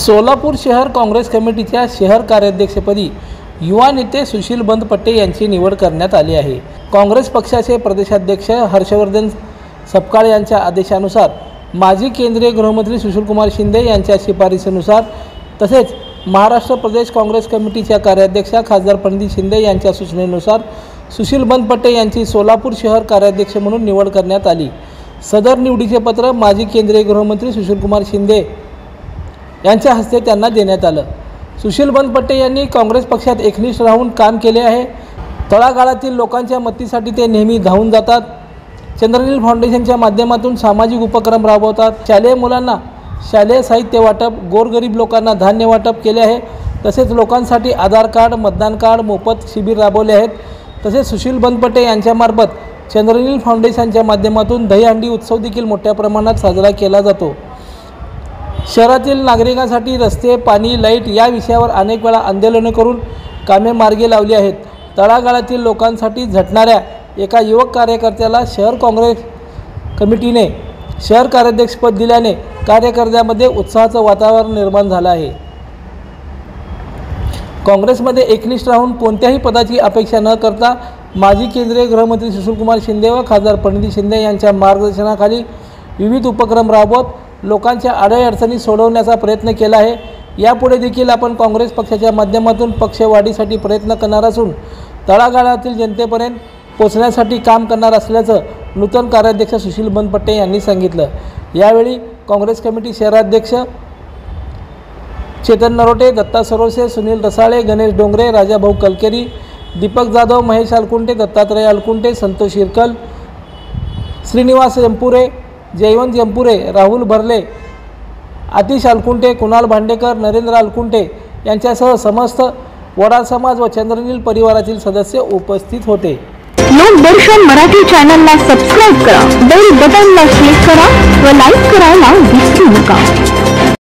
सोलापूर शहर काँग्रेस कमिटीच्या शहर कार्याध्यक्षपदी युवा नेते सुशील बंदपट्टे यांची निवड करण्यात आली आहे। काँग्रेस पक्षाचे प्रदेशाध्यक्ष हर्षवर्धन सपकाळ यांच्या आदेशानुसार माजी केंद्रीय गृहमंत्री सुशीलकुमार शिंदे यांच्या शिफारशीनुसार तसेच महाराष्ट्र प्रदेश काँग्रेस कमिटीच्या कार्याध्यक्षा खासदार प्रणिती शिंदे यांच्या सूचनेनुसार सुशील बंदपट्टे यांची सोलापूर शहर कार्याध्यक्ष म्हणून निवड करण्यात आली। सदर निवडीचे पत्र माजी केंद्रीय गृहमंत्री सुशीलकुमार शिंदे यांच्या हस्ते त्यांना देण्यात आलं। सुशील बंदपट्टे यांनी काँग्रेस पक्षात एकनिष्ठ राहून काम केले आहे। तळागाळातील लोकांच्या मदतीसाठी ते नेहमी धावून जातात। चंद्रनील फाउंडेशनच्या माध्यमातून सामाजिक उपक्रम राबवतात। शालेय मुलांना शालेय साहित्य वाटप, गोरगरीब लोकांना धान्य वाटप केले आहे। तसेच लोकांसाठी आधार कार्ड, मतदान कार्ड, मोफत शिबिर राबवले आहेत। तसेच सुशील बंदपट्टे यांच्यामार्फत चंद्रनील फाउंडेशनच्या माध्यमातून दहीहंडी उत्सव देखील मोठ्या प्रमाणात साजरा केला जातो। शहरातील नागरिकांसाठी रस्ते, पाणी, लाईट या विषयावर अनेक वेळा आंदोलने करून कामे मार्गी लावली आहेत। तळागाळातील लोकांसाठी झटणाऱ्या एका युवक कार्यकर्त्याला शहर काँग्रेस कमिटीने शहर कार्याध्यक्षपद दिल्याने कार्यकर्त्यांमध्ये उत्साहाचं वातावरण निर्माण झालं आहे। काँग्रेसमध्ये एकनिष्ठ राहून कोणत्याही पदाची अपेक्षा न करता माजी केंद्रीय गृहमंत्री सुशीलकुमार शिंदे व खासदार प्रणिती शिंदे यांच्या मार्गदर्शनाखाली विविध उपक्रम राबवत लोकांच्या अडचणी सोडवण्याचा प्रयत्न केला आहे। यापुढे देखील आपण काँग्रेस पक्षाच्या माध्यमातून पक्षवाढीसाठी प्रयत्न करणार असून तळागाळातील जनतेपर्यंत पोहोचण्यासाठी काम करणार असल्याचं नूतन कार्याध्यक्ष सुशील बंदपट्टे यांनी सांगितलं। यावेळी काँग्रेस कमिटी शहराध्यक्ष चेतन नरोटे, दत्ता सरोसे, सुनील रसाळे, गणेश डोंगरे, राजाभाऊ कलकेरी, दीपक जाधव, महेश अलकुंटे, दत्तात्रय अलकुंटे, संतोष इरकल, श्रीनिवास यंपुरे, जयवंत यंपुरे, राहुल भरले, आतिश अलकुंटे, कुणाल भांडेकर, नरेंद्र अलकुंटे यांच्यासह समस्त वडार समाज व चंद्रनील परिवारातील सदस्य उपस्थित होते। लोकदर्शन मराठी चॅनलला सबस्क्राइब करा, बेल बटनला क्लिक करा व लाईक करायला विसरू नका।